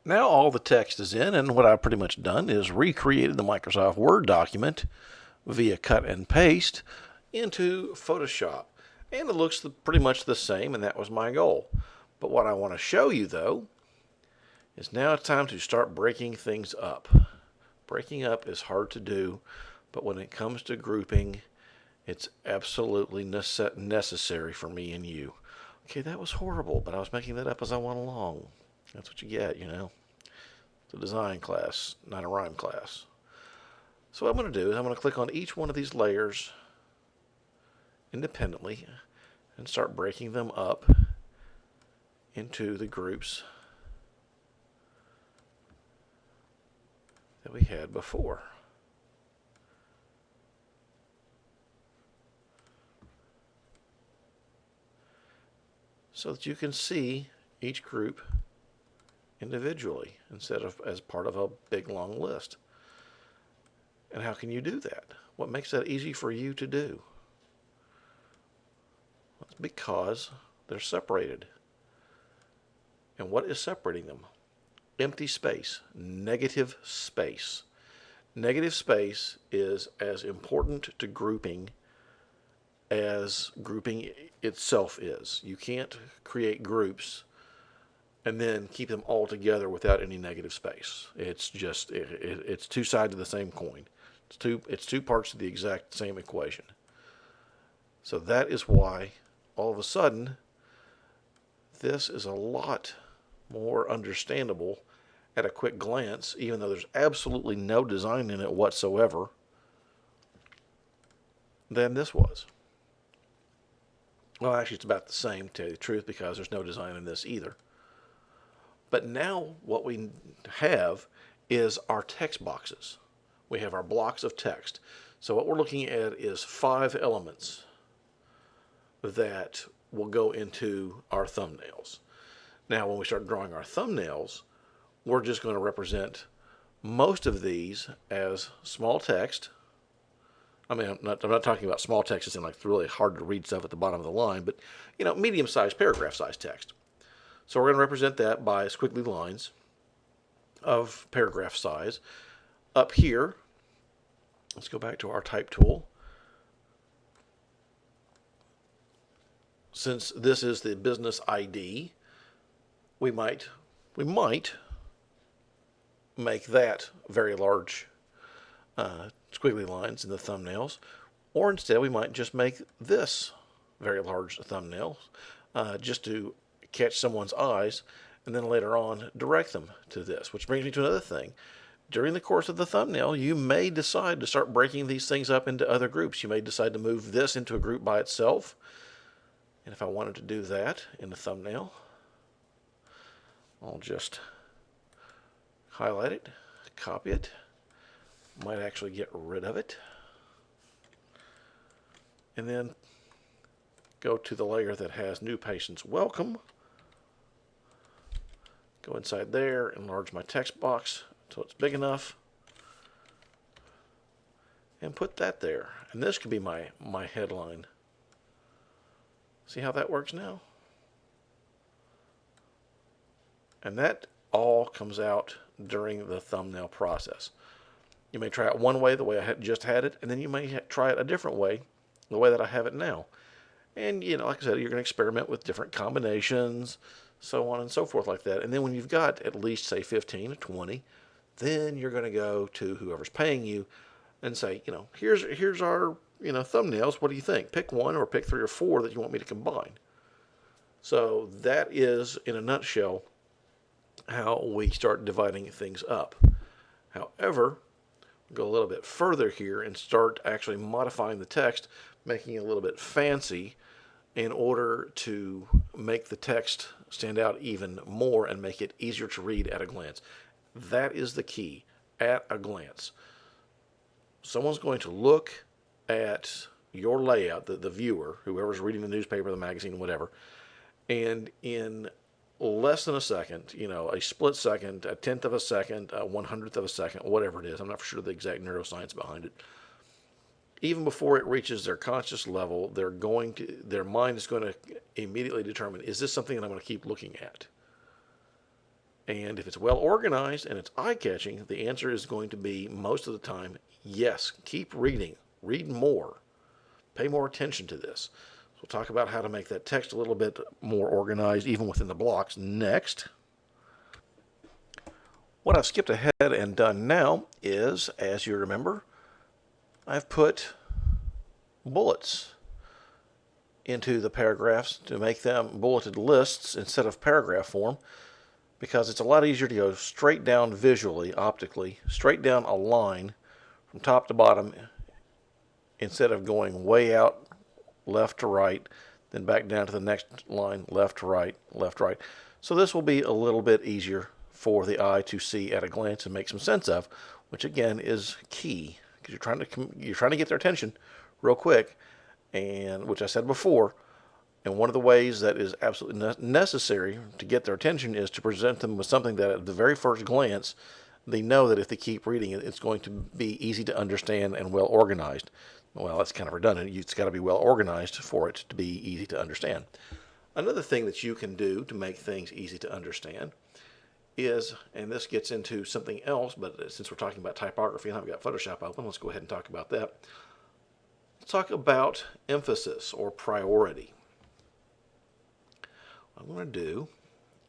Now all the text is in, and what I've pretty much done is recreated the Microsoft Word document via cut and paste into Photoshop. And it looks pretty much the same, and that was my goal. But what I want to show you, though, is now it's time to start breaking things up. Breaking up is hard to do, but when it comes to grouping, it's absolutely necessary for me and you. Okay, that was horrible, but I was making that up as I went along. That's what you get, you know. It's a design class, not a rhyme class. So what I'm going to do is I'm going to click on each one of these layers independently and start breaking them up into the groups that we had before. So that you can see each group individually instead of as part of a big long list. And how can you do that? What makes that easy for you to do? Well, it's because they're separated. And what is separating them? Empty space, negative space. Negative space is as important to grouping as grouping itself is. You can't create groups and then keep them all together without any negative space. It's just it's two sides of the same coin. It's two parts of the exact same equation. So that is why all of a sudden this is a lot more understandable at a quick glance, even though there's absolutely no design in it whatsoever, than this was. Well, actually, it's about the same, to tell you the truth, because there's no design in this either. But now what we have is our text boxes. We have our blocks of text. So what we're looking at is 5 elements that will go into our thumbnails. Now, when we start drawing our thumbnails, we're just going to represent most of these as small text. I mean, I'm not talking about small text as in like really hard to read stuff at the bottom of the line, but you know, medium-sized paragraph-sized text. So we're going to represent that by squiggly lines of paragraph size. Up here, let's go back to our type tool. Since this is the business ID, we might make that very large squiggly lines in the thumbnails, or instead we might just make this very large thumbnail just to catch someone's eyes, and then later on direct them to this. Which brings me to another thing. During the course of the thumbnail, you may decide to start breaking these things up into other groups. You may decide to move this into a group by itself. And if I wanted to do that in the thumbnail, I'll just highlight it, copy it, might actually get rid of it, and then go to the layer that has new patients welcome, go inside there, enlarge my text box until it's big enough, and put that there. And this could be my headline. See how that works now? And that all comes out during the thumbnail process. You may try it one way, the way I just had it, and then you may try it a different way, the way that I have it now. And, you know, like I said, you're going to experiment with different combinations, so on and so forth like that. And then when you've got at least, say, 15 or 20, then you're going to go to whoever's paying you and say, you know, here's our, you know, thumbnails. What do you think? Pick one or pick 3 or 4 that you want me to combine. So that is, in a nutshell, how we start dividing things up. However, go a little bit further here and start actually modifying the text, making it a little bit fancy in order to make the text stand out even more and make it easier to read at a glance. That is the key, at a glance. Someone's going to look at your layout, the viewer, whoever's reading the newspaper, the magazine, whatever, and in less than a second, you know, a split second, a tenth of a second, a 100th of a second, whatever it is. I'm not sure the exact neuroscience behind it. Even before it reaches their conscious level, their mind is going to immediately determine, is this something that I'm going to keep looking at? And if it's well organized and it's eye-catching, the answer is going to be most of the time, yes, keep reading, read more, pay more attention to this. So we'll talk about how to make that text a little bit more organized even within the blocks next. What I've skipped ahead and done now is, as you remember, I've put bullets into the paragraphs to make them bulleted lists instead of paragraph form, because it's a lot easier to go straight down visually, optically, straight down a line from top to bottom instead of going way out left to right, then back down to the next line, left to right, left to right. So this will be a little bit easier for the eye to see at a glance and make some sense of, which again is key, because you're trying to get their attention real quick, and which I said before. And one of the ways that is absolutely necessary to get their attention is to present them with something that at the very first glance they know that if they keep reading it, it's going to be easy to understand and well organized. Well, that's kind of redundant. It's got to be well organized for it to be easy to understand. Another thing that you can do to make things easy to understand is, and this gets into something else, but since we're talking about typography and I've got Photoshop open, let's go ahead and talk about that. Let's talk about emphasis or priority. What I'm going to do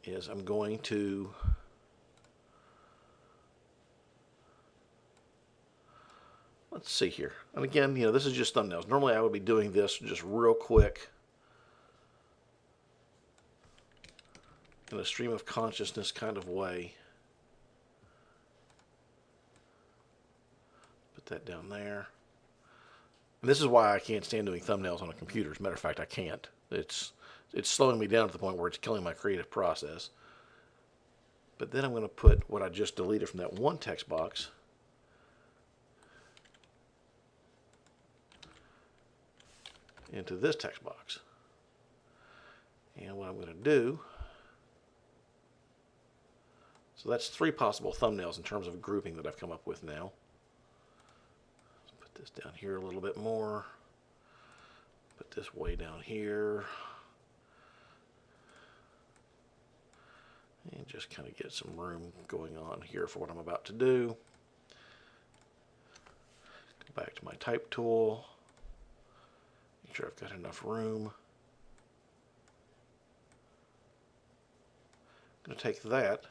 is I'm going to let's see here. And again, this is just thumbnails. Normally I would be doing this just real quick in a stream of consciousness kind of way. Put that down there. And this is why I can't stand doing thumbnails on a computer. As a matter of fact, I can't. It's slowing me down to the point where it's killing my creative process. But then I'm going to put what I just deleted from that one text box into this text box. And what I'm going to do, so that's 3 possible thumbnails in terms of grouping that I've come up with now. Let's put this down here a little bit more. Put this way down here. And just kind of get some room going on here for what I'm about to do. Go back to my type tool. Make sure I've got enough room. I'm going to take that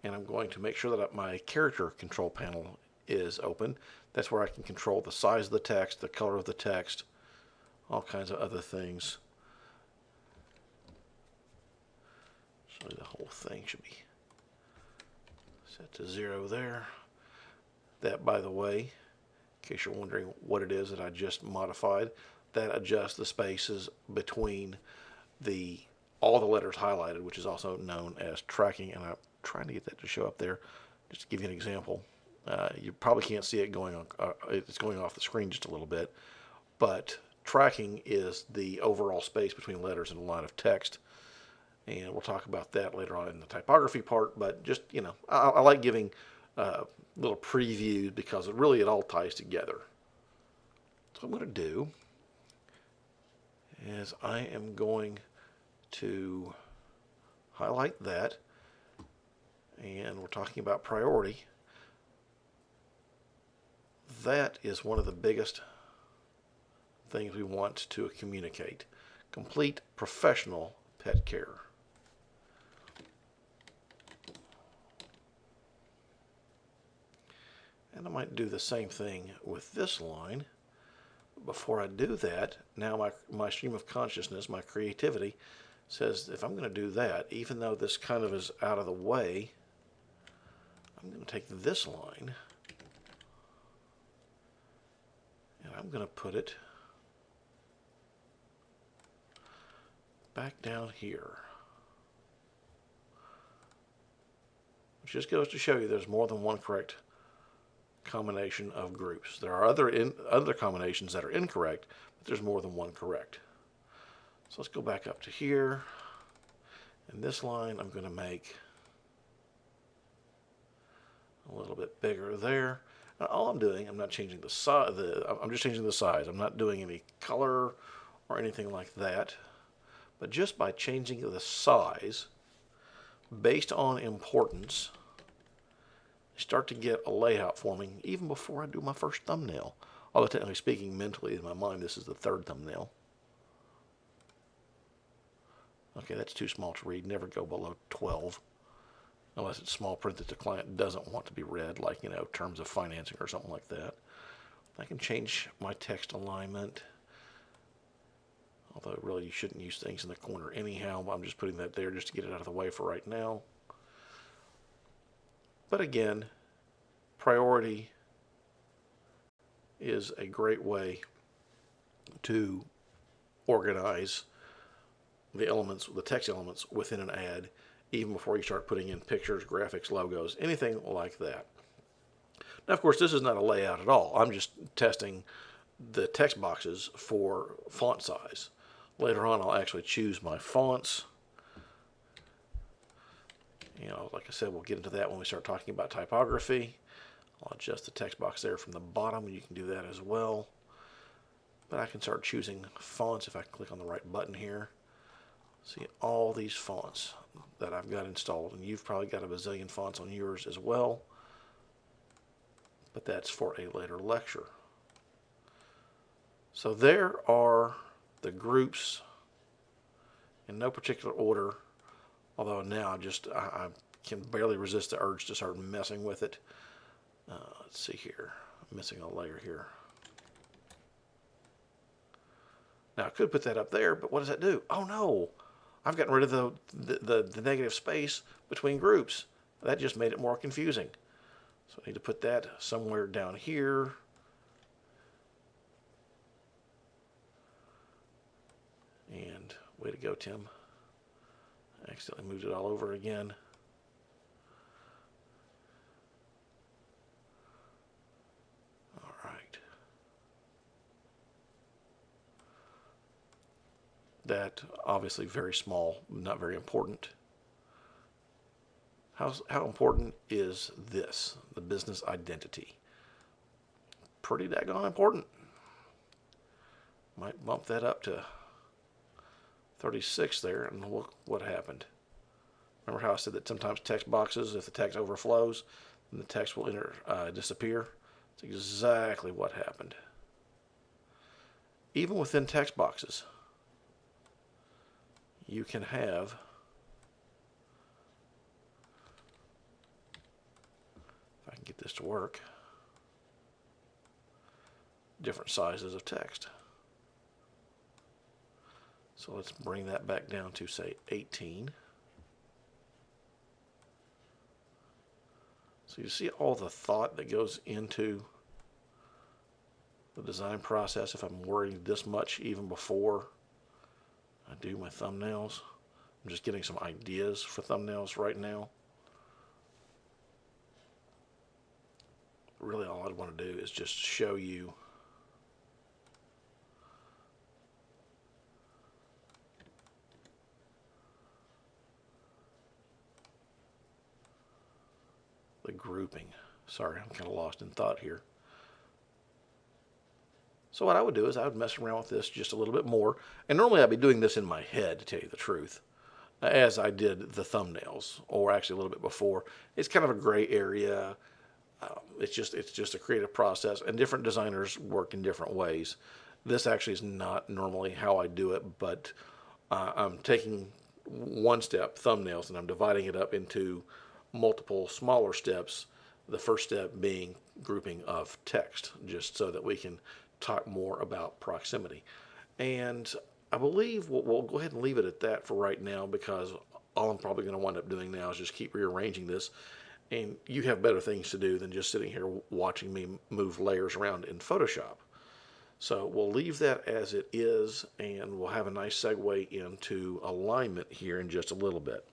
and I'm going to make sure that my character control panel is open. That's where I can control the size of the text, the color of the text, all kinds of other things. So the whole thing should be set to 0 there. That, by the way, in case you're wondering what it is that I just modified, that adjusts the spaces between all the letters highlighted, which is also known as tracking, and I'm trying to get that to show up there. Just to give you an example, you probably can't see it going on. It's going off the screen just a little bit, but tracking is the overall space between letters and a line of text. And we'll talk about that later on in the typography part, but just, I like giving little previews because it all ties together. So what I'm going to do is I am going to highlight that, and we're talking about priority. That is one of the biggest things we want to communicate. Complete professional pet care. And I might do the same thing with this line. Before I do that, now my stream of consciousness, my creativity, says if I'm going to do that, even though this kind of is out of the way, I'm going to take this line and I'm going to put it back down here. Which just goes to show you there's more than one correct combination of groups. There are other combinations that are incorrect, but there's more than one correct. So let's go back up to here, and this line I'm going to make a little bit bigger there. Now, all I'm doing, I'm not changing the size. I'm just changing the size. I'm not doing any color or anything like that. But just by changing the size, based on importance, start to get a layout forming even before I do my first thumbnail. Although technically speaking, mentally in my mind, this is the third thumbnail. Okay, that's too small to read. Never go below 12. Unless it's small print that the client doesn't want to be read, like, terms of financing or something like that. I can change my text alignment. Although really you shouldn't use things in the corner anyhow, but I'm just putting that there just to get it out of the way for right now. But again, priority is a great way to organize the elements, the text elements within an ad, even before you start putting in pictures, graphics, logos, anything like that. Now, of course, this is not a layout at all. I'm just testing the text boxes for font size. Later on, I'll actually choose my fonts. Like I said, we'll get into that when we start talking about typography. I'll adjust the text box there from the bottom. You can do that as well. But I can start choosing fonts if I click on the right button here. See all these fonts that I've got installed, and you've probably got a bazillion fonts on yours as well. But that's for a later lecture. So there are the groups in no particular order, although now I can barely resist the urge to start messing with it. Let's see here. I'm missing a layer here. Now I could put that up there, but what does that do? Oh no! I've gotten rid of the negative space between groups. That just made it more confusing. So I need to put that somewhere down here. And way to go, Tim. I accidentally moved it all over again. All right. That obviously very small, not very important. How important is this, the business identity? Pretty daggone important. Might bump that up to 36 there, and look what happened. Remember how I said that sometimes text boxes, if the text overflows, then the text will disappear? That's exactly what happened. Even within text boxes, you can have if I can get this to work, different sizes of text. So let's bring that back down to, say, 18. So you see all the thought that goes into the design process if I'm worrying this much even before I do my thumbnails. I'm just getting some ideas for thumbnails right now. Really all I want to do is just show you the grouping. Sorry, I'm kind of lost in thought here. So what I would do is I would mess around with this just a little bit more. And normally I'd be doing this in my head, to tell you the truth, as I did the thumbnails, or actually a little bit before. It's kind of a gray area. It's just a creative process, and different designers work in different ways. This actually is not normally how I do it, but I'm taking one step, thumbnails, and I'm dividing it up into multiple smaller steps. The first step being grouping of text, just so that we can talk more about proximity. And I believe we'll go ahead and leave it at that for right now, because all I'm probably going to wind up doing now is just keep rearranging this. And you have better things to do than just sitting here watching me move layers around in Photoshop. So we'll leave that as it is, and we'll have a nice segue into alignment here in just a little bit.